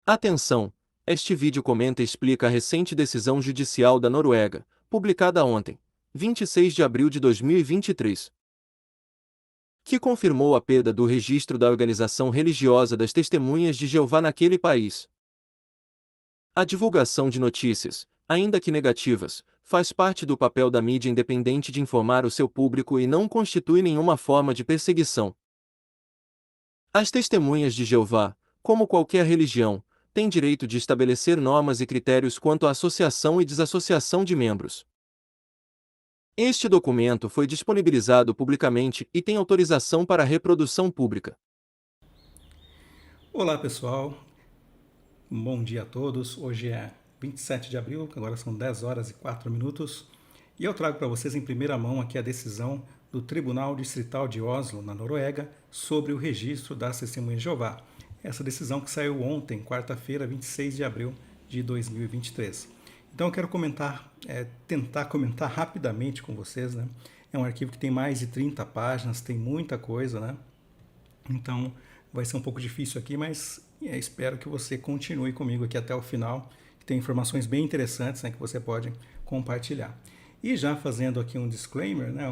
Atenção! Este vídeo comenta e explica a recente decisão judicial da Noruega, publicada ontem, 26 de abril de 2023, que confirmou a perda do registro da organização religiosa das Testemunhas de Jeová naquele país. A divulgação de notícias, ainda que negativas, faz parte do papel da mídia independente de informar o seu público e não constitui nenhuma forma de perseguição. As Testemunhas de Jeová, como qualquer religião, têm direito de estabelecer normas e critérios quanto à associação e desassociação de membros. Este documento foi disponibilizado publicamente e tem autorização para reprodução pública. Olá pessoal, um bom dia a todos. Hoje é 27 de abril, agora são 10 horas e 4 minutos, e eu trago para vocês em primeira mão aqui a decisão do Tribunal Distrital de Oslo, na Noruega, sobre o registro das Testemunhas de Jeová. Essa decisão que saiu ontem, quarta-feira, 26 de abril de 2023. Então eu quero tentar comentar rapidamente com vocês, né? É um arquivo que tem mais de 30 páginas, tem muita coisa, né? Então vai ser um pouco difícil aqui, mas espero que você continue comigo aqui até o final, que tem informações bem interessantes, né, que você pode compartilhar. E já fazendo aqui um disclaimer, né,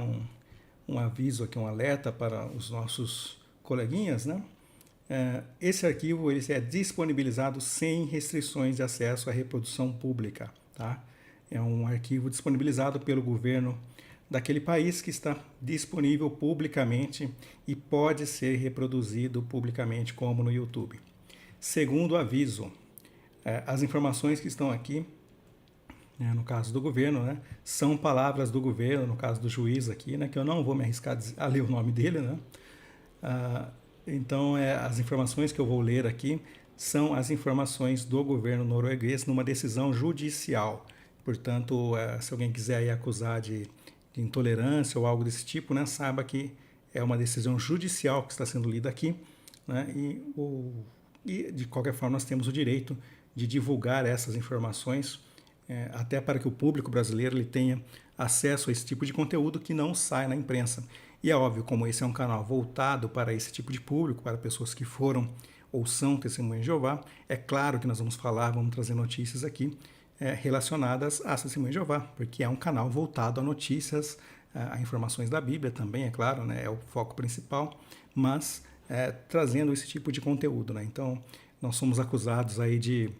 um aviso aqui, um alerta para os nossos coleguinhas, né? Esse arquivo ele é disponibilizado sem restrições de acesso à reprodução pública, tá? É um arquivo disponibilizado pelo governo daquele país que está disponível publicamente e pode ser reproduzido publicamente, como no YouTube. Segundo aviso, as informações que estão aqui, né, no caso do governo, né, são palavras do governo, no caso do juiz aqui, né, que eu não vou me arriscar a ler o nome dele, né? Então, as informações que eu vou ler aqui são as informações do governo norueguês numa decisão judicial. Portanto, se alguém quiser aí acusar de intolerância ou algo desse tipo, né, saiba que é uma decisão judicial que está sendo lida aqui, né, e de qualquer forma nós temos o direito de divulgar essas informações, até para que o público brasileiro ele tenha acesso a esse tipo de conteúdo que não sai na imprensa. E é óbvio, como esse é um canal voltado para esse tipo de público, para pessoas que foram ou são testemunhas de Jeová, é claro que nós vamos trazer notícias aqui relacionadas às Testemunhas de Jeová, porque é um canal voltado a notícias, a informações da Bíblia também, é claro, né, é o foco principal, mas trazendo esse tipo de conteúdo, né? Então, nós somos acusados aí de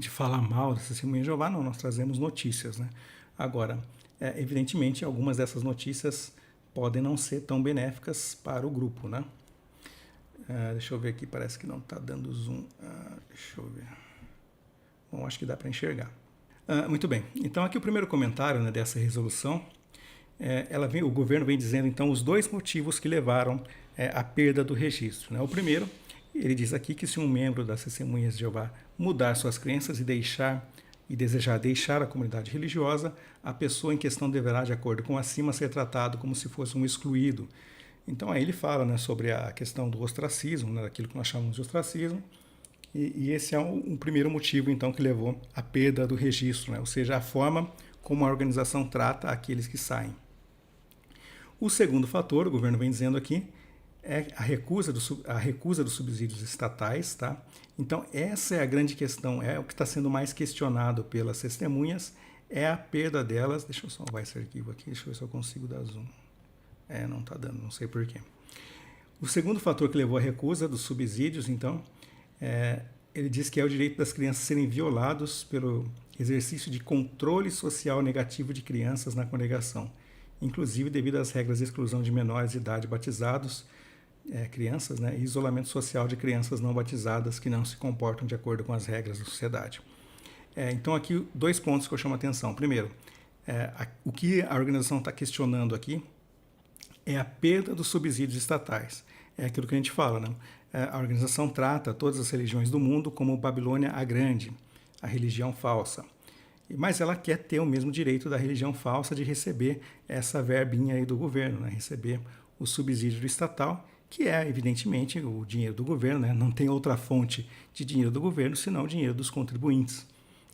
falar mal das Testemunhas de Jeová, não, nós trazemos notícias, né? Agora, evidentemente, algumas dessas notícias podem não ser tão benéficas para o grupo, né? Deixa eu ver aqui, parece que não está dando zoom. Deixa eu ver. Bom, acho que dá para enxergar. Muito bem, então aqui o primeiro comentário, né, dessa resolução, o governo vem dizendo então os dois motivos que levaram à perda do registro. Né? O primeiro, ele diz aqui que se um membro das Testemunhas de Jeová mudar suas crenças e desejar deixar a comunidade religiosa, a pessoa em questão deverá, de acordo com acima, ser tratado como se fosse um excluído. Então aí ele fala, né, sobre a questão do ostracismo, né, daquilo que nós chamamos de ostracismo, e esse é um primeiro motivo, então, que levou à perda do registro, né? Ou seja, a forma como a organização trata aqueles que saem. O segundo fator, o governo vem dizendo aqui, é a recusa dos subsídios estatais, tá? Então, essa é a grande questão, é o que está sendo mais questionado pelas testemunhas, é a perda delas. Deixa eu salvar esse arquivo aqui, deixa eu ver se eu consigo dar zoom. Não está dando, não sei porquê. O segundo fator que levou à recusa dos subsídios, então, ele diz que é o direito das crianças serem violados pelo exercício de controle social negativo de crianças na congregação, inclusive devido às regras de exclusão de menores de idade batizados, crianças, né, e isolamento social de crianças não batizadas que não se comportam de acordo com as regras da sociedade. Então aqui dois pontos que eu chamo a atenção. Primeiro, o que a organização está questionando aqui é a perda dos subsídios estatais. É aquilo que a gente fala, né? A organização trata todas as religiões do mundo como Babilônia a Grande, a religião falsa. Mas ela quer ter o mesmo direito da religião falsa de receber essa verbinha aí do governo, né? Receber o subsídio estatal, que é, evidentemente, o dinheiro do governo, né? Não tem outra fonte de dinheiro do governo senão o dinheiro dos contribuintes.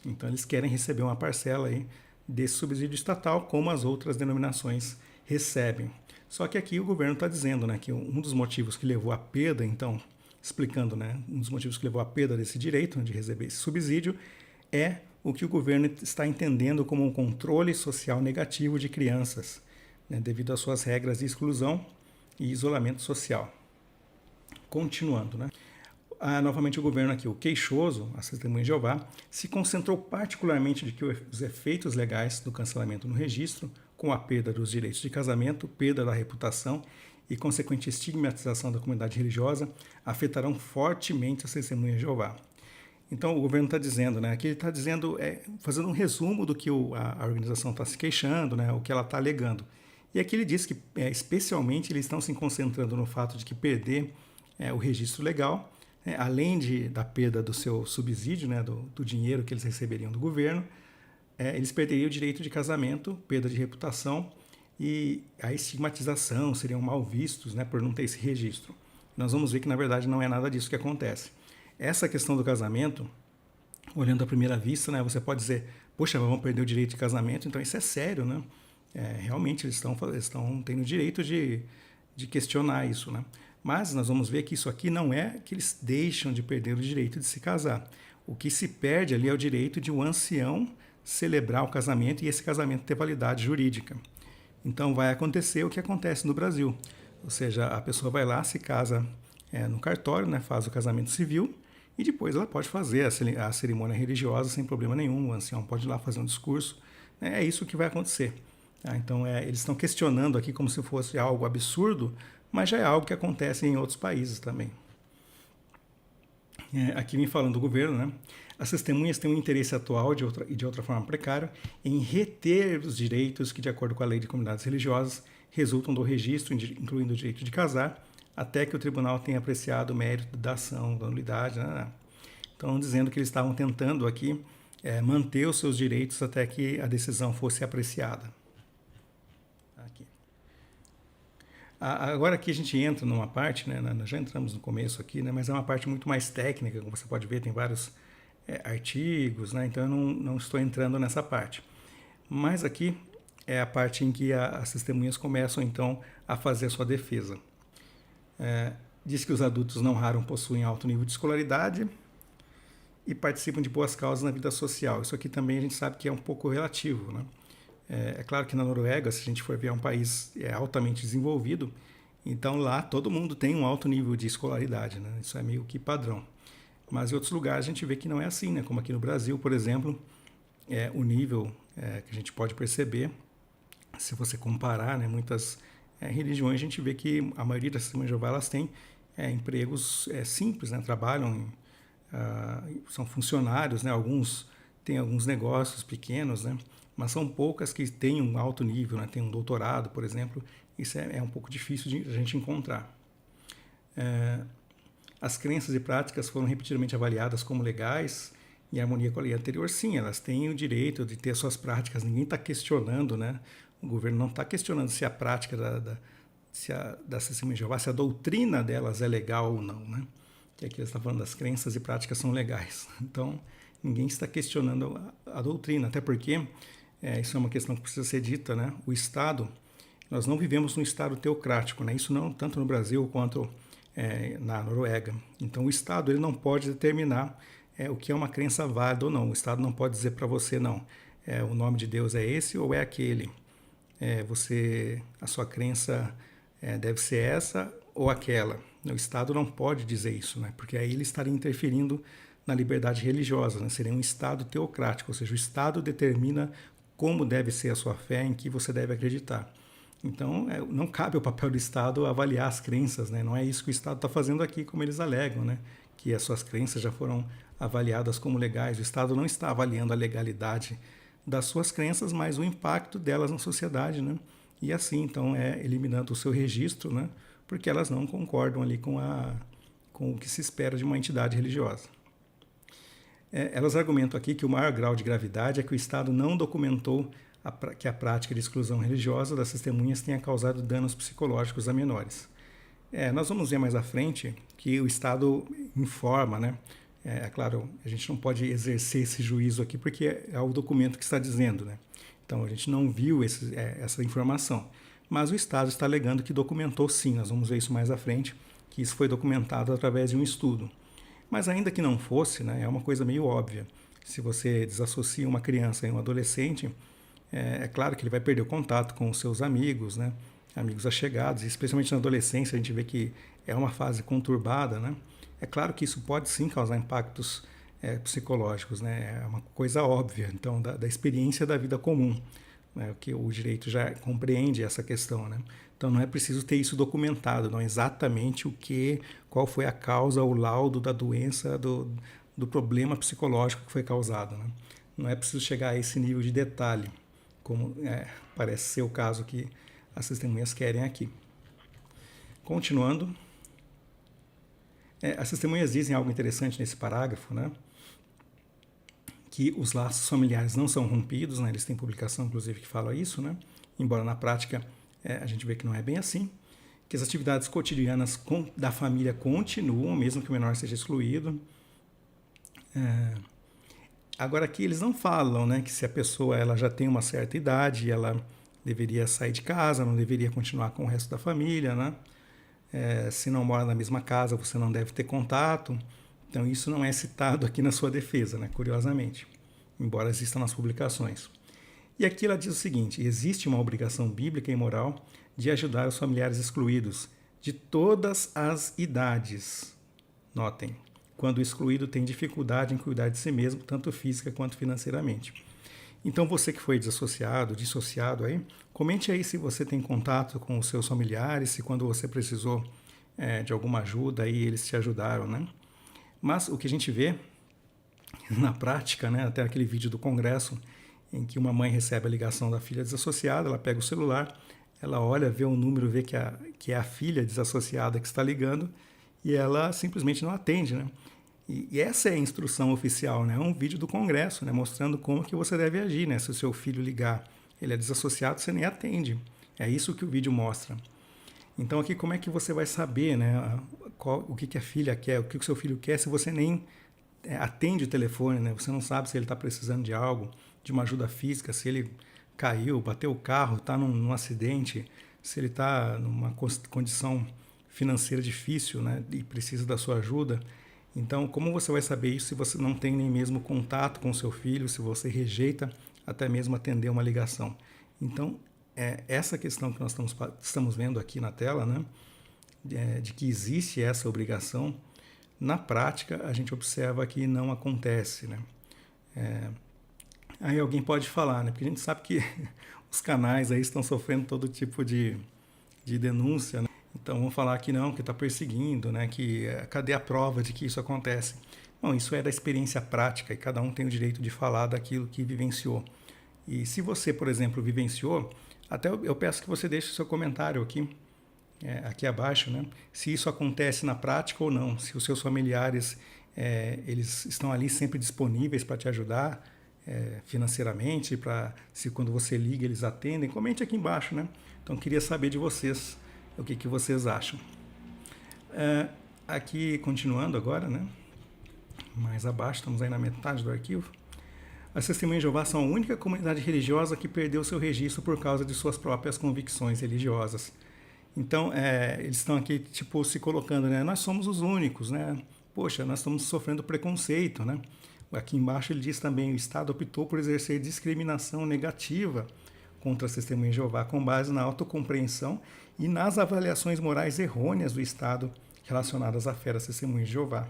Então, eles querem receber uma parcela aí desse subsídio estatal, como as outras denominações recebem. Só que aqui o governo está dizendo, né, que um dos motivos que levou à perda, então, explicando, né, um dos motivos que levou à perda desse direito, né, de receber esse subsídio, é o que o governo está entendendo como um controle social negativo de crianças, né, devido às suas regras de exclusão e isolamento social. Continuando, né? Novamente o governo aqui, o queixoso, a Testemunha de Jeová, se concentrou particularmente de que os efeitos legais do cancelamento no registro, com a perda dos direitos de casamento, perda da reputação e consequente estigmatização da comunidade religiosa, afetarão fortemente as Testemunhas de Jeová. Então o governo está dizendo, né? Aqui ele está dizendo, fazendo um resumo do que a organização está se queixando, né? O que ela está alegando. E aqui ele diz que, especialmente, eles estão se concentrando no fato de que perder o registro legal, além da perda do seu subsídio, né? Do dinheiro que eles receberiam do governo, eles perderiam o direito de casamento, perda de reputação e a estigmatização, seriam mal vistos, né? Por não ter esse registro. Nós vamos ver que, na verdade, não é nada disso que acontece. Essa questão do casamento, olhando à primeira vista, né, você pode dizer, poxa, vamos perder o direito de casamento, então isso é sério, né? Realmente eles estão tendo o direito de questionar isso, né? Mas nós vamos ver que isso aqui não é que eles deixam de perder o direito de se casar. O que se perde ali é o direito de um ancião celebrar o casamento e esse casamento ter validade jurídica. Então vai acontecer o que acontece no Brasil, ou seja, a pessoa vai lá, se casa no cartório, né, faz o casamento civil, e depois ela pode fazer a cerimônia religiosa sem problema nenhum, o ancião pode ir lá fazer um discurso, é isso que vai acontecer. Então eles estão questionando aqui como se fosse algo absurdo, mas já é algo que acontece em outros países também. Aqui vem falando do governo, né? As testemunhas têm um interesse atual e de outra forma precário em reter os direitos que, de acordo com a lei de comunidades religiosas, resultam do registro, incluindo o direito de casar, até que o tribunal tenha apreciado o mérito da ação, da nulidade. Né? Então, dizendo que eles estavam tentando aqui manter os seus direitos até que a decisão fosse apreciada. Aqui. Agora aqui a gente entra numa parte, né, já entramos no começo aqui, né, mas é uma parte muito mais técnica, como você pode ver, tem vários artigos, né, então eu não estou entrando nessa parte. Mas aqui é a parte em que as testemunhas começam, então, a fazer a sua defesa. Diz que os adultos não raro possuem alto nível de escolaridade e participam de boas causas na vida social. Isso aqui também a gente sabe que é um pouco relativo, né? É claro que na Noruega, se a gente for ver, é um país altamente desenvolvido, então lá todo mundo tem um alto nível de escolaridade, né? Isso é meio que padrão. Mas em outros lugares a gente vê que não é assim, né? Como aqui no Brasil, por exemplo, o nível que a gente pode perceber, se você comparar, né, muitas religiões, a gente vê que a maioria das Testemunhas de Jeová elas têm empregos simples, né? Trabalham, são funcionários, né? Alguns têm alguns negócios pequenos, né? Mas são poucas que têm um alto nível, né? Tem um doutorado, por exemplo. Isso é um pouco difícil de a gente encontrar. As crenças e práticas foram repetidamente avaliadas como legais, em harmonia com a lei anterior. Sim, elas têm o direito de ter suas práticas. Ninguém está questionando, né? O governo não está questionando se a prática da Testemunha de Jeová, se a doutrina delas é legal ou não, né? Que aqui eles estão falando das crenças e práticas são legais. Então, ninguém está questionando a doutrina, até porque isso é uma questão que precisa ser dita, né? O Estado, nós não vivemos num Estado teocrático, né? Isso não tanto no Brasil quanto na Noruega. Então, o Estado ele não pode determinar o que é uma crença válida ou não. O Estado não pode dizer para você, não, o nome de Deus é esse ou é aquele. A sua crença deve ser essa ou aquela. O Estado não pode dizer isso, né? Porque aí ele estaria interferindo na liberdade religiosa, né? Seria um Estado teocrático, ou seja, o Estado determina como deve ser a sua fé, em que você deve acreditar. Então, não cabe ao papel do Estado avaliar as crenças, né? Não é isso que o Estado está fazendo aqui, como eles alegam, né? Que as suas crenças já foram avaliadas como legais. O Estado não está avaliando a legalidade das suas crenças, mas o impacto delas na sociedade, né? E assim, então, eliminando o seu registro, né? Porque elas não concordam ali com o que se espera de uma entidade religiosa. Elas argumentam aqui que o maior grau de gravidade é que o Estado não documentou que a prática de exclusão religiosa das testemunhas tenha causado danos psicológicos a menores. Nós vamos ver mais à frente que o Estado informa, né? Claro, a gente não pode exercer esse juízo aqui porque é o documento que está dizendo, né? Então, a gente não viu essa informação. Mas o Estado está alegando que documentou sim, nós vamos ver isso mais à frente, que isso foi documentado através de um estudo. Mas ainda que não fosse, né, é uma coisa meio óbvia. Se você desassocia uma criança e um adolescente, é claro que ele vai perder o contato com os seus amigos, né, amigos allegados, especialmente na adolescência a gente vê que é uma fase conturbada, né. É claro que isso pode sim causar impactos psicológicos, né, é uma coisa óbvia, então, da experiência da vida comum, né, que o direito já compreende essa questão, né. Então não é preciso ter isso documentado, não exatamente qual foi a causa, o laudo da doença, do problema psicológico que foi causado, né. Não é preciso chegar a esse nível de detalhe, como parece ser o caso que as testemunhas querem aqui. Continuando, as testemunhas dizem algo interessante nesse parágrafo, né? Que os laços familiares não são rompidos, né? Eles têm publicação, inclusive, que fala isso, né? Embora na prática a gente vê que não é bem assim, que as atividades cotidianas da família continuam, mesmo que o menor seja excluído. Agora aqui eles não falam, né, que se a pessoa ela já tem uma certa idade, ela deveria sair de casa, não deveria continuar com o resto da família, né? Se não mora na mesma casa, você não deve ter contato. Então isso não é citado aqui na sua defesa, né, curiosamente, embora exista nas publicações. E aqui ela diz o seguinte: existe uma obrigação bíblica e moral de ajudar os familiares excluídos de todas as idades. Notem, quando o excluído tem dificuldade em cuidar de si mesmo, tanto física quanto financeiramente. Então você que foi dissociado aí, comente aí se você tem contato com os seus familiares, se quando você precisou de alguma ajuda aí eles te ajudaram, né? Mas o que a gente vê na prática, né, até aquele vídeo do Congresso, em que uma mãe recebe a ligação da filha desassociada, ela pega o celular, ela olha, vê o número, vê que é a filha desassociada que está ligando, e ela simplesmente não atende, né? E essa é a instrução oficial, né? É um vídeo do Congresso, né, mostrando como que você deve agir, né? Se o seu filho ligar, ele é desassociado, você nem atende. É isso que o vídeo mostra. Então aqui como é que você vai saber, né, o que a filha quer, o que o seu filho quer, se você nem atende o telefone, né? Você não sabe se ele está precisando de algo, de uma ajuda física, se ele caiu, bateu o carro, está num acidente, se ele está numa condição financeira difícil, né, e precisa da sua ajuda. Então, como você vai saber isso se você não tem nem mesmo contato com o seu filho, se você rejeita até mesmo atender uma ligação? Então, essa questão que nós estamos vendo aqui na tela, né, de que existe essa obrigação, na prática a gente observa que não acontece, né? Aí alguém pode falar, né, porque a gente sabe que os canais aí estão sofrendo todo tipo de denúncia, né? Então vão falar que não, que está perseguindo, né? Que cadê a prova de que isso acontece? Bom, isso é da experiência prática e cada um tem o direito de falar daquilo que vivenciou. E se você, por exemplo, vivenciou, até eu peço que você deixe o seu comentário aqui abaixo, né? Se isso acontece na prática ou não, se os seus familiares eles estão ali sempre disponíveis para te ajudar financeiramente, se quando você liga eles atendem, comente aqui embaixo, né? Então queria saber de vocês o que vocês acham. Aqui, continuando agora, né? Mais abaixo, estamos aí na metade do arquivo. As Testemunhas de Jeová são a única comunidade religiosa que perdeu seu registro por causa de suas próprias convicções religiosas. Então, eles estão aqui, tipo, se colocando, né? Nós somos os únicos, né? Poxa, nós estamos sofrendo preconceito, né? Aqui embaixo ele diz também: o Estado optou por exercer discriminação negativa contra as Testemunhas de Jeová com base na autocompreensão e nas avaliações morais errôneas do Estado relacionadas à fé das Testemunhas de Jeová.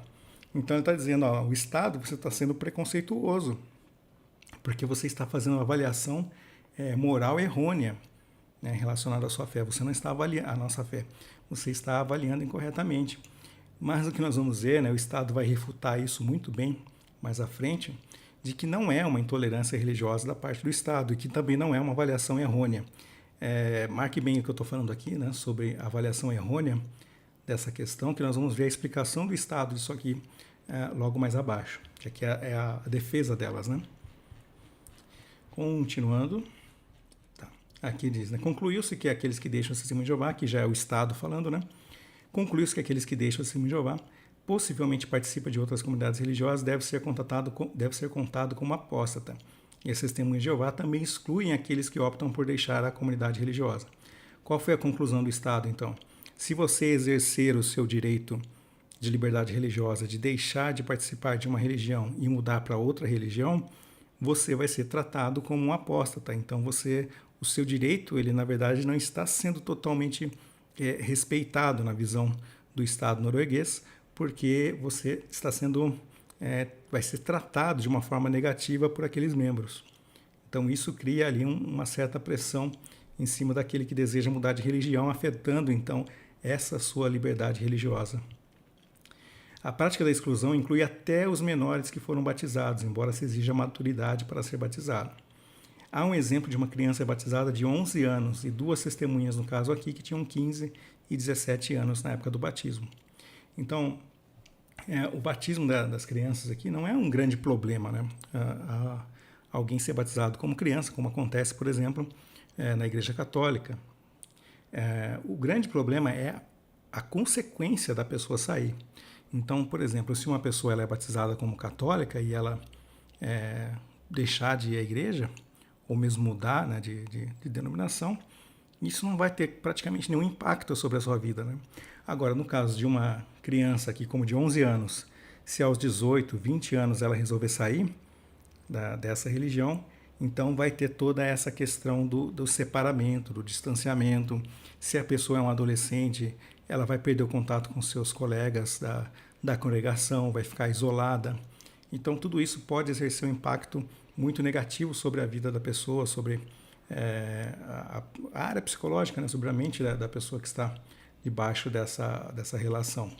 Então ele está dizendo, ó, o Estado, você está sendo preconceituoso, porque você está fazendo uma avaliação moral errônea, né, relacionada à sua fé. Você não está avaliando a nossa fé, você está avaliando incorretamente. Mas o que nós vamos ver, né, o Estado vai refutar isso muito bem mais à frente, de que não é uma intolerância religiosa da parte do Estado e que também não é uma avaliação errônea. Marque bem o que eu estou falando aqui, né, sobre a avaliação errônea dessa questão, que nós vamos ver a explicação do Estado disso aqui logo mais abaixo, que aqui é a defesa delas, né? Continuando, tá. Aqui diz, né, concluiu-se que aqueles que deixam a Testemunha de Jeová, que já é o Estado falando, né? Concluiu-se que aqueles que deixam a Testemunha de Jeová possivelmente participa de outras comunidades religiosas, deve ser contado como apóstata. E as Testemunhas de Jeová também excluem aqueles que optam por deixar a comunidade religiosa. Qual foi a conclusão do Estado, então? Se você exercer o seu direito de liberdade religiosa, de deixar de participar de uma religião e mudar para outra religião, você vai ser tratado como um apóstata. Então o seu direito, ele na verdade não está sendo totalmente respeitado na visão do Estado norueguês, porque você está sendo vai ser tratado de uma forma negativa por aqueles membros. Então isso cria ali uma certa pressão em cima daquele que deseja mudar de religião, afetando então essa sua liberdade religiosa. A prática da exclusão inclui até os menores que foram batizados, embora se exija maturidade para ser batizado. Há um exemplo de uma criança batizada de 11 anos e duas testemunhas, no caso aqui, que tinham 15 e 17 anos na época do batismo. Então, o batismo das crianças aqui não é um grande problema, né? Alguém ser batizado como criança, como acontece, por exemplo, na Igreja Católica. O grande problema é a consequência da pessoa sair. Então, por exemplo, se uma pessoa ela é batizada como católica e ela deixar de ir à igreja, ou mesmo mudar, né, de denominação, isso não vai ter praticamente nenhum impacto sobre a sua vida, né? Agora, no caso de uma criança aqui, como de 11 anos, se aos 18, 20 anos ela resolver sair dessa religião, então vai ter toda essa questão do separamento, do distanciamento. Se a pessoa é um adolescente, ela vai perder o contato com seus colegas da congregação, vai ficar isolada. Então, tudo isso pode exercer um impacto muito negativo sobre a vida da pessoa, sobre a área psicológica, né, sobre a mente da pessoa que está debaixo dessa relação.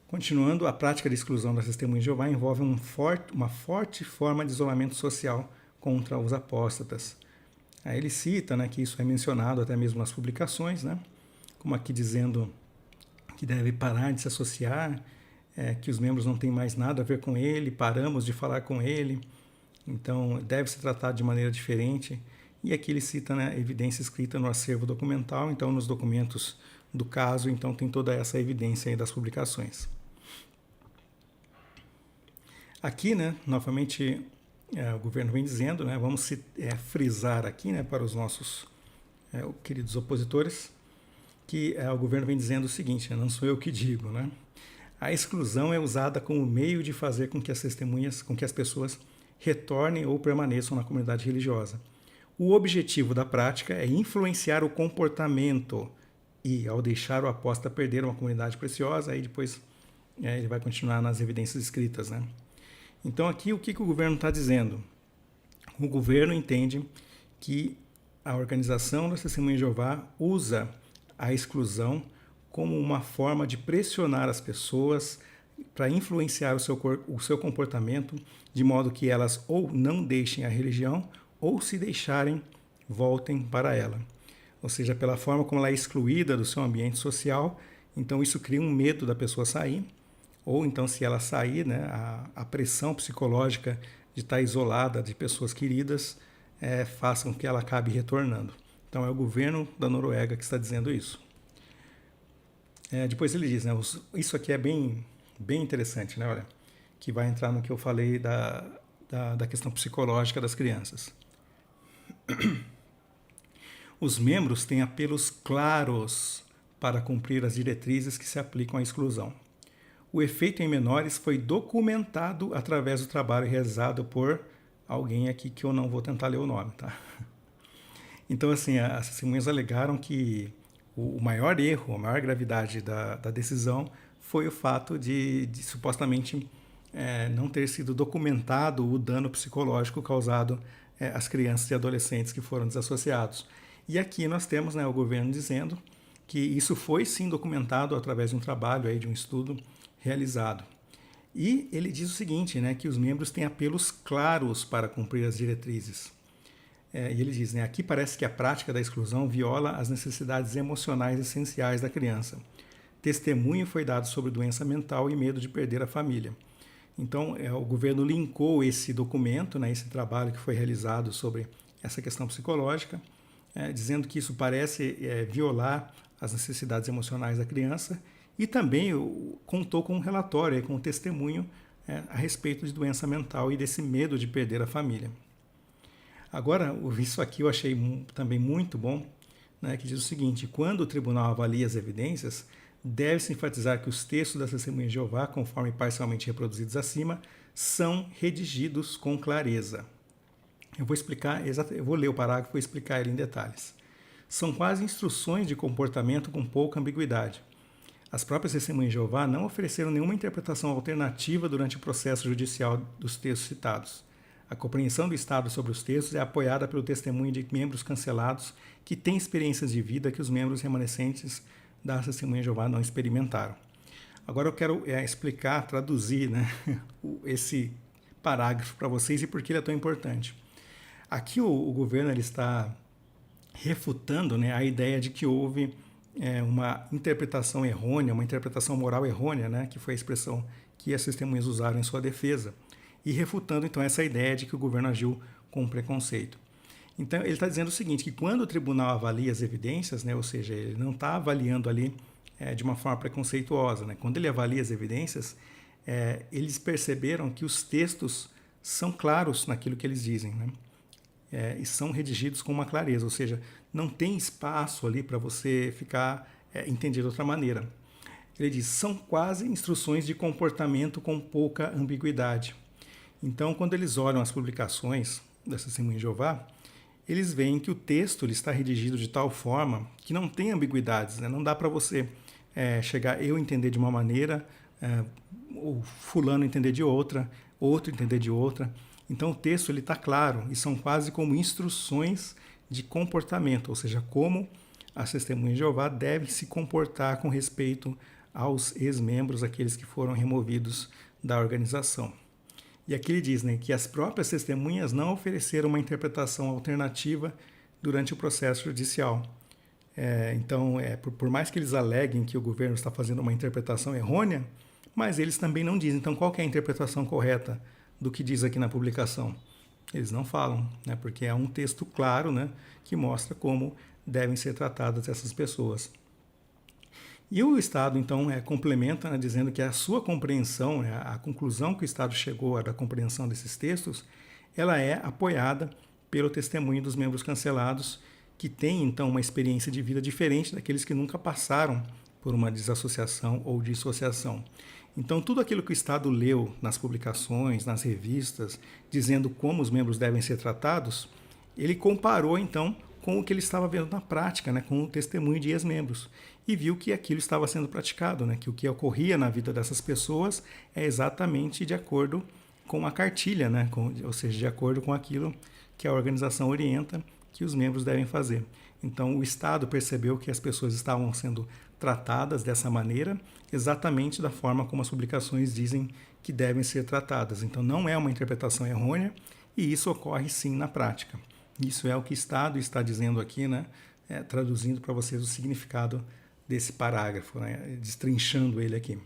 Continuando, a prática de exclusão das testemunhas de Jeová envolve uma forte forma de isolamento social contra os apóstatas. Aí ele cita, né, que isso é mencionado até mesmo nas publicações, né, como aqui dizendo que deve parar de se associar, que os membros não têm mais nada a ver com ele, paramos de falar com ele, então deve ser tratado de maneira diferente. E aqui ele cita, né, evidência escrita no acervo documental, então nos documentos do caso, então tem toda essa evidência aí das publicações. Aqui, né, novamente, o governo vem dizendo, né, vamos frisar aqui, né, para os nossos queridos opositores, que o governo vem dizendo o seguinte, né, não sou eu que digo, né? A exclusão é usada como meio de fazer com que as testemunhas, com que as pessoas retornem ou permaneçam na comunidade religiosa. O objetivo da prática é influenciar o comportamento e, ao deixar o apóstata perder uma comunidade preciosa, aí depois ele vai continuar nas evidências escritas, né? Então aqui o que o governo está dizendo? O governo entende que a organização das Testemunhas de Jeová usa a exclusão como uma forma de pressionar as pessoas para influenciar o seu comportamento, de modo que elas ou não deixem a religião, ou se deixarem, voltem para ela. Ou seja, pela forma como ela é excluída do seu ambiente social, então isso cria um medo da pessoa sair, ou então se ela sair, né, a pressão psicológica de estar isolada de pessoas queridas faça com que ela acabe retornando. Então é o governo da Noruega que está dizendo isso. Depois ele diz, né, isso aqui é bem interessante, né, olha, que vai entrar no que eu falei da questão psicológica das crianças. Os membros têm apelos claros para cumprir as diretrizes que se aplicam à exclusão. O efeito em menores foi documentado através do trabalho realizado por alguém aqui que eu não vou tentar ler o nome, tá? Então, assim, as testemunhas alegaram que o maior erro, a maior gravidade da decisão foi o fato de supostamente não ter sido documentado o dano psicológico causado às crianças e adolescentes que foram desassociados. E aqui nós temos, né, o governo dizendo que isso foi sim documentado através de um trabalho, aí, de um estudo realizado. E ele diz o seguinte, né, que os membros têm apelos claros para cumprir as diretrizes. E ele diz, né, aqui parece que a prática da exclusão viola as necessidades emocionais essenciais da criança. Testemunho foi dado sobre doença mental e medo de perder a família. Então, o governo linkou esse documento, né, esse trabalho que foi realizado sobre essa questão psicológica, dizendo que isso parece violar as necessidades emocionais da criança, e também contou com um relatório, com um testemunho a respeito de doença mental e desse medo de perder a família. Agora, isso aqui eu achei também muito bom, né, que diz o seguinte: quando o tribunal avalia as evidências, deve-se enfatizar que os textos das Testemunhas de Jeová, conforme parcialmente reproduzidos acima, são redigidos com clareza. Eu vou explicar, eu vou ler o parágrafo e vou explicar ele em detalhes. São quase instruções de comportamento com pouca ambiguidade. As próprias Testemunhas de Jeová não ofereceram nenhuma interpretação alternativa durante o processo judicial dos textos citados. A compreensão do Estado sobre os textos é apoiada pelo testemunho de membros cancelados que têm experiências de vida que os membros remanescentes da Testemunha de Jeová não experimentaram. Agora eu quero explicar, traduzir, né, esse parágrafo para vocês e por que ele é tão importante. Aqui o governo ele está refutando, né, a ideia de que houve uma interpretação errônea, uma interpretação moral errônea, né, que foi a expressão que as testemunhas usaram em sua defesa, e refutando então essa ideia de que o governo agiu com preconceito. Então ele está dizendo o seguinte, que quando o tribunal avalia as evidências, né, ou seja, ele não está avaliando ali de uma forma preconceituosa, né, quando ele avalia as evidências, eles perceberam que os textos são claros naquilo que eles dizem, né, e são redigidos com uma clareza, ou seja, não tem espaço ali para você ficar entendido de outra maneira. Ele diz, são quase instruções de comportamento com pouca ambiguidade. Então, quando eles olham as publicações das Testemunhas de Jeová, eles veem que o texto ele está redigido de tal forma que não tem ambiguidades, né? Não dá para você chegar, eu entender de uma maneira, o fulano entender de outra, outro entender de outra. Então o texto está claro e são quase como instruções de comportamento, ou seja, como as Testemunhas de Jeová devem se comportar com respeito aos ex-membros, aqueles que foram removidos da organização. E aqui ele diz, né, que as próprias testemunhas não ofereceram uma interpretação alternativa durante o processo judicial. Então, por mais que eles aleguem que o governo está fazendo uma interpretação errônea, mas eles também não dizem. Então, qual que é a interpretação correta do que diz aqui na publicação? Eles não falam, né, porque é um texto claro, né, que mostra como devem ser tratadas essas pessoas. E o Estado, então, complementa, né, dizendo que a sua compreensão, a conclusão que o Estado chegou da compreensão desses textos, ela é apoiada pelo testemunho dos membros cancelados, que têm, então, uma experiência de vida diferente daqueles que nunca passaram por uma desassociação ou dissociação. Então, tudo aquilo que o Estado leu nas publicações, nas revistas, dizendo como os membros devem ser tratados, ele comparou, então, com o que ele estava vendo na prática, né, com o testemunho de ex-membros, e viu que aquilo estava sendo praticado, né, que o que ocorria na vida dessas pessoas é exatamente de acordo com a cartilha, né, ou seja, de acordo com aquilo que a organização orienta que os membros devem fazer. Então, o Estado percebeu que as pessoas estavam sendo tratadas dessa maneira, exatamente da forma como as publicações dizem que devem ser tratadas. Então, não é uma interpretação errônea, e isso ocorre sim na prática. Isso é o que o Estado está dizendo aqui, né, traduzindo para vocês o significado desse parágrafo, né, destrinchando ele aqui.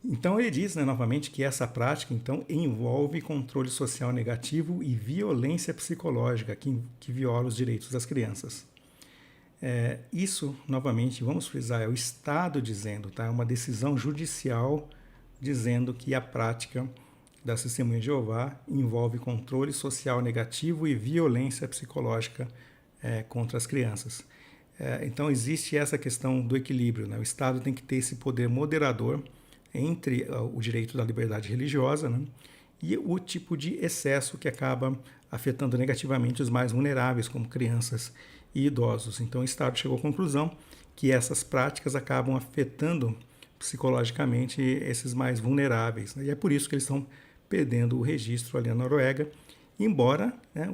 Então ele diz, né, novamente, que essa prática então envolve controle social negativo e violência psicológica que viola os direitos das crianças. Isso, novamente, vamos frisar, é o Estado dizendo, tá? É uma decisão judicial dizendo que a prática das Testemunhas de Jeová envolve controle social negativo e violência psicológica contra as crianças. Então existe essa questão do equilíbrio, né? O Estado tem que ter esse poder moderador entre o direito da liberdade religiosa, né, e o tipo de excesso que acaba afetando negativamente os mais vulneráveis, como crianças e idosos. Então o Estado chegou à conclusão que essas práticas acabam afetando psicologicamente esses mais vulneráveis, né, e é por isso que eles estão perdendo o registro ali na Noruega, embora, né,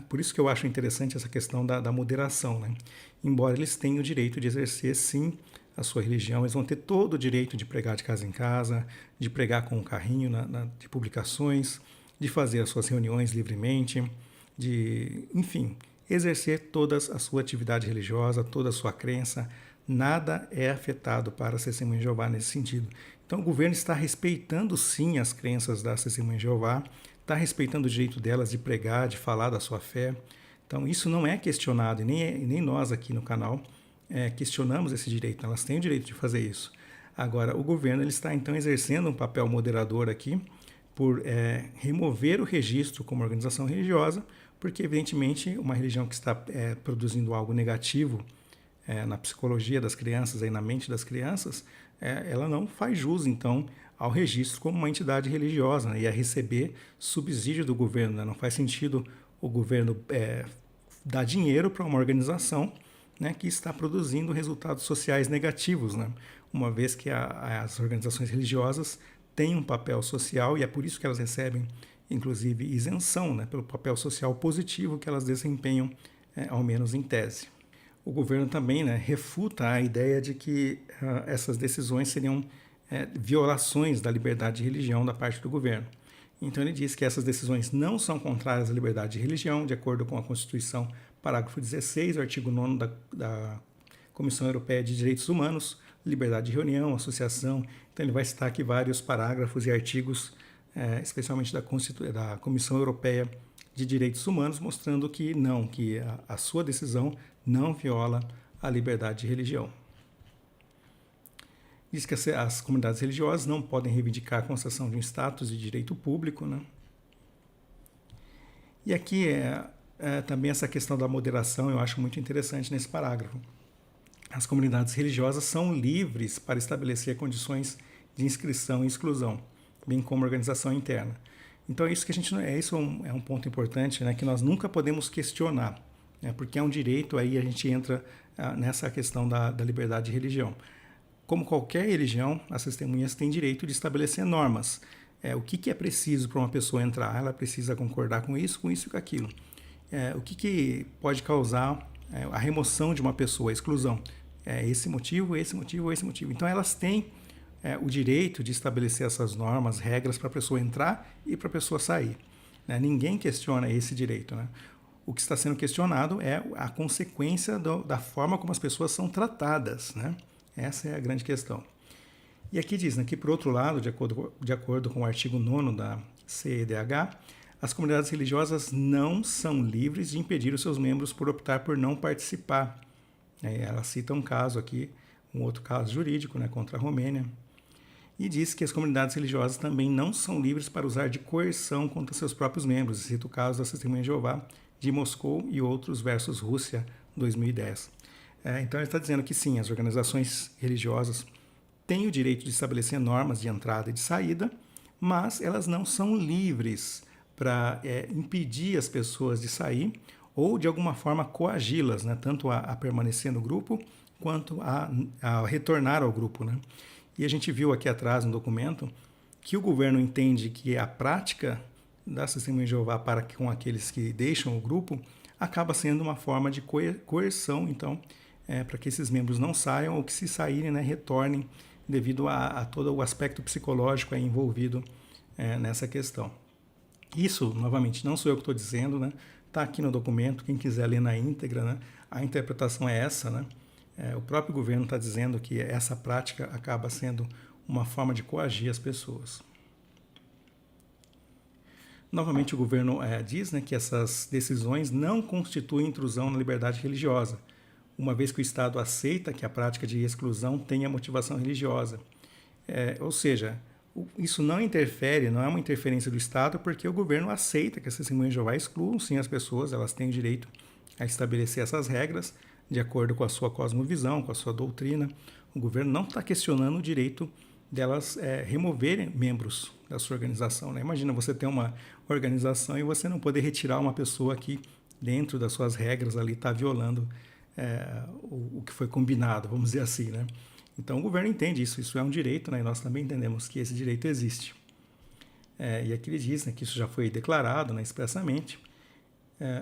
por isso que eu acho interessante essa questão da moderação, né, embora eles tenham o direito de exercer, sim, a sua religião, eles vão ter todo o direito de pregar de casa em casa, de pregar com um carrinho de publicações, de fazer as suas reuniões livremente, de, enfim, exercer toda a sua atividade religiosa, toda a sua crença. Nada é afetado para as Testemunhas de Jeová nesse sentido. Então o governo está respeitando sim as crenças das Testemunhas de Jeová, está respeitando o direito delas de pregar, de falar da sua fé. Então isso não é questionado, e nem nós aqui no canal questionamos esse direito, elas têm o direito de fazer isso. Agora, o governo ele está então exercendo um papel moderador aqui por remover o registro como organização religiosa, porque evidentemente uma religião que está produzindo algo negativo na psicologia das crianças, aí na mente das crianças, ela não faz jus, então, ao registro como uma entidade religiosa, né, e a receber subsídio do governo. Né? Não faz sentido o governo dar dinheiro para uma organização, né, que está produzindo resultados sociais negativos, né? Uma vez que as organizações religiosas têm um papel social e é por isso que elas recebem, inclusive, isenção, né, pelo papel social positivo que elas desempenham, ao menos em tese. O governo também, né, refuta a ideia de que essas decisões seriam violações da liberdade de religião da parte do governo. Então ele diz que essas decisões não são contrárias à liberdade de religião, de acordo com a Constituição, parágrafo 16, o artigo 9º da Comissão Europeia de Direitos Humanos, liberdade de reunião, associação. Então ele vai citar aqui vários parágrafos e artigos, especialmente da Comissão Europeia de Direitos Humanos, mostrando que não, que a sua decisão não viola a liberdade de religião. Diz que as comunidades religiosas não podem reivindicar a concessão de um status de direito público, né? E aqui também essa questão da moderação eu acho muito interessante nesse parágrafo. As comunidades religiosas são livres para estabelecer condições de inscrição e exclusão, bem como organização interna. Então isso que isso é um ponto importante, né, que nós nunca podemos questionar, né, porque é um direito, aí a gente entra nessa questão da liberdade de religião. Como qualquer religião, as testemunhas têm direito de estabelecer normas. O que é preciso para uma pessoa entrar? Ela precisa concordar com isso e com aquilo. O que pode causar a remoção de uma pessoa, a exclusão? Esse motivo, esse motivo, esse motivo. Então elas têm o direito de estabelecer essas normas, regras para a pessoa entrar e para a pessoa sair. Né? Ninguém questiona esse direito. Né? O que está sendo questionado é a consequência da forma como as pessoas são tratadas. Né? Essa é a grande questão. E aqui diz, né, que, por outro lado, de acordo com o artigo 9º da CEDH, as comunidades religiosas não são livres de impedir os seus membros por optar por não participar. Ela cita um caso aqui, um outro caso jurídico, né, contra a Romênia, e diz que as comunidades religiosas também não são livres para usar de coerção contra seus próprios membros. Cita o caso da Testemunha de Jeová de Moscou e outros versus Rússia, 2010. Então ele está dizendo que sim, as organizações religiosas têm o direito de estabelecer normas de entrada e de saída, mas elas não são livres para impedir as pessoas de sair ou de alguma forma coagi-las, né, tanto a permanecer no grupo quanto a retornar ao grupo. Né? E a gente viu aqui atrás no documento que o governo entende que a prática da Testemunha de Jeová para com aqueles que deixam o grupo acaba sendo uma forma de coerção, então, para que esses membros não saiam ou que, se saírem, né, retornem devido a todo o aspecto psicológico envolvido nessa questão. Isso, novamente, não sou eu que estou dizendo, né? Está aqui no documento, quem quiser ler na íntegra, né? A interpretação é essa, né? O próprio governo está dizendo que essa prática acaba sendo uma forma de coagir as pessoas. Novamente, o governo diz, né, que essas decisões não constituem intrusão na liberdade religiosa, uma vez que o Estado aceita que a prática de exclusão tenha motivação religiosa. Ou seja, isso não interfere, não é uma interferência do Estado, porque o governo aceita que as testemunhas de Jeová excluam sim as pessoas, elas têm o direito a estabelecer essas regras de acordo com a sua cosmovisão, com a sua doutrina. O governo não está questionando o direito delas removerem membros da sua organização. Né? Imagina você ter uma organização e você não poder retirar uma pessoa que, dentro das suas regras ali, está violando o que foi combinado, vamos dizer assim, né? Então o governo entende isso é um direito, né? E nós também entendemos que esse direito existe. E aqui ele diz, né, que isso já foi declarado, né, expressamente,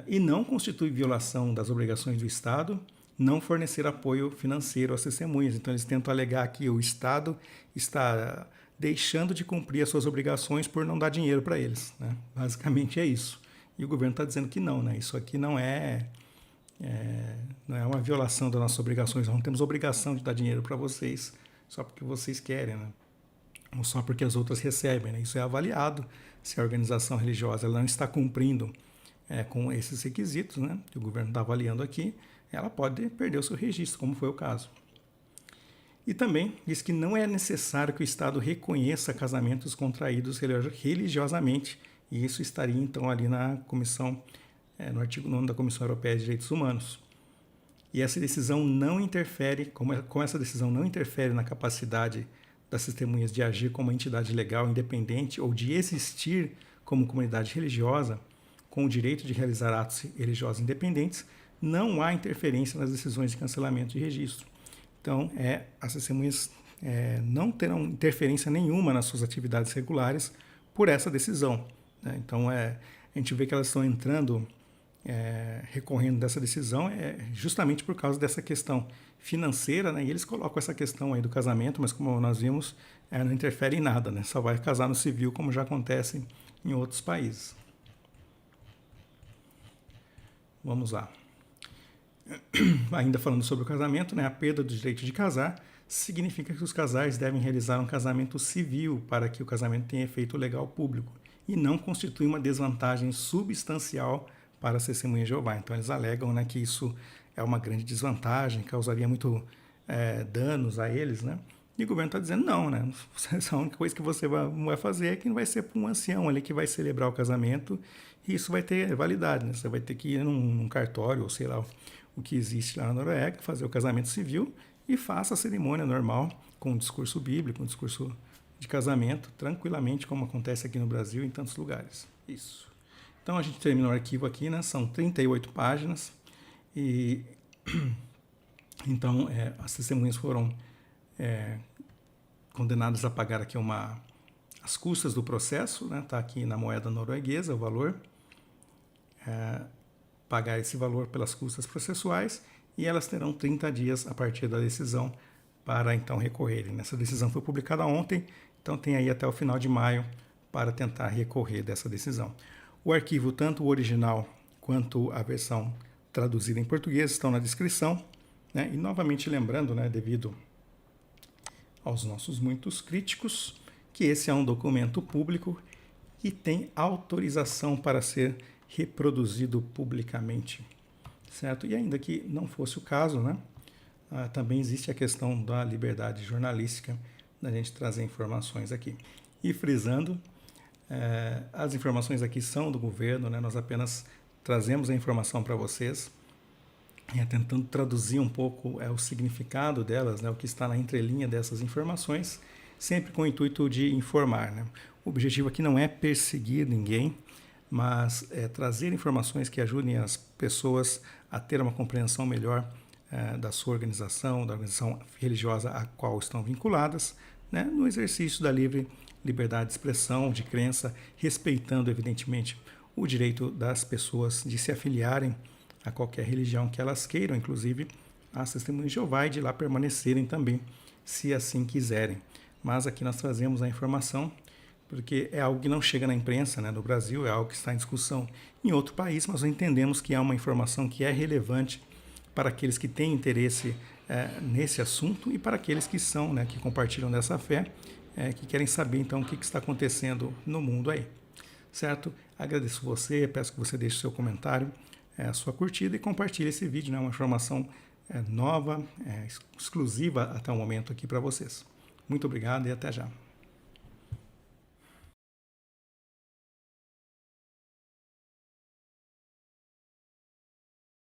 e não constitui violação das obrigações do Estado não fornecer apoio financeiro às testemunhas. Então eles tentam alegar que o Estado está deixando de cumprir as suas obrigações por não dar dinheiro para eles. Né? Basicamente é isso. E o governo está dizendo que não, né? Isso aqui não é uma violação das nossas obrigações. Nós não temos obrigação de dar dinheiro para vocês só porque vocês querem, né? Ou só porque as outras recebem. Né? Isso é avaliado se a organização religiosa ela não está cumprindo com esses requisitos, né, que o governo está avaliando aqui, ela pode perder o seu registro, como foi o caso. E também diz que não é necessário que o Estado reconheça casamentos contraídos religiosamente, e isso estaria então ali na Comissão no artigo 9º da Comissão Europeia de Direitos Humanos. E essa decisão não interfere, como essa decisão não interfere na capacidade das testemunhas de agir como entidade legal independente ou de existir como comunidade religiosa, com o direito de realizar atos religiosos independentes, não há interferência nas decisões de cancelamento de registro. Então, as testemunhas não terão interferência nenhuma nas suas atividades regulares por essa decisão, né? Então, a gente vê que elas estão entrando, recorrendo dessa decisão, justamente por causa dessa questão financeira, né? E eles colocam essa questão aí do casamento, mas como nós vimos, não interfere em nada, né? Só vai casar no civil, como já acontece em outros países. Vamos lá. Ainda falando sobre o casamento, né? A perda do direito de casar significa que os casais devem realizar um casamento civil para que o casamento tenha efeito legal público e não constitui uma desvantagem substancial para as testemunhas de Jeová. Então eles alegam, né, que isso é uma grande desvantagem, causaria muito danos a eles, né? E o governo está dizendo, não, né? A única coisa que você vai fazer é que não vai ser para um ancião ali que vai celebrar o casamento e isso vai ter validade, né? Você vai ter que ir num cartório, ou sei lá, o que existe lá na Noruega, fazer o casamento civil e faça a cerimônia normal, com um discurso bíblico, um discurso de casamento, tranquilamente, como acontece aqui no Brasil e em tantos lugares. Isso. Então a gente termina o arquivo aqui, né? São 38 páginas e então as testemunhas foram condenadas a pagar aqui as custas do processo, né? Tá aqui na moeda norueguesa o valor, pagar esse valor pelas custas processuais e elas terão 30 dias a partir da decisão para então recorrerem. Essa decisão foi publicada ontem, então tem aí até o final de maio para tentar recorrer dessa decisão. O arquivo, tanto o original quanto a versão traduzida em português, estão na descrição, né? E novamente lembrando, né, devido aos nossos muitos críticos, que esse é um documento público e tem autorização para ser reproduzido publicamente, certo? E ainda que não fosse o caso, né, também existe a questão da liberdade jornalística, da gente trazer informações aqui. E frisando, as informações aqui são do governo, né, nós apenas trazemos a informação para vocês, tentando traduzir um pouco o significado delas, né, o que está na entrelinha dessas informações, sempre com o intuito de informar, né? O objetivo aqui não é perseguir ninguém, mas trazer informações que ajudem as pessoas a ter uma compreensão melhor da sua organização, da organização religiosa a qual estão vinculadas, né, no exercício da livre liberdade de expressão, de crença, respeitando, evidentemente, o direito das pessoas de se afiliarem a qualquer religião que elas queiram, inclusive as testemunhas de Jeová, e de lá permanecerem também, se assim quiserem. Mas aqui nós trazemos a informação, porque é algo que não chega na imprensa, né, no Brasil, é algo que está em discussão em outro país, mas nós entendemos que é uma informação que é relevante para aqueles que têm interesse nesse assunto e para aqueles que são, né, que compartilham dessa fé, que querem saber então o que está acontecendo no mundo aí, certo? Agradeço você, peço que você deixe seu comentário, a sua curtida e compartilhe esse vídeo, né, uma informação nova, exclusiva até o momento aqui para vocês. Muito obrigado e até já.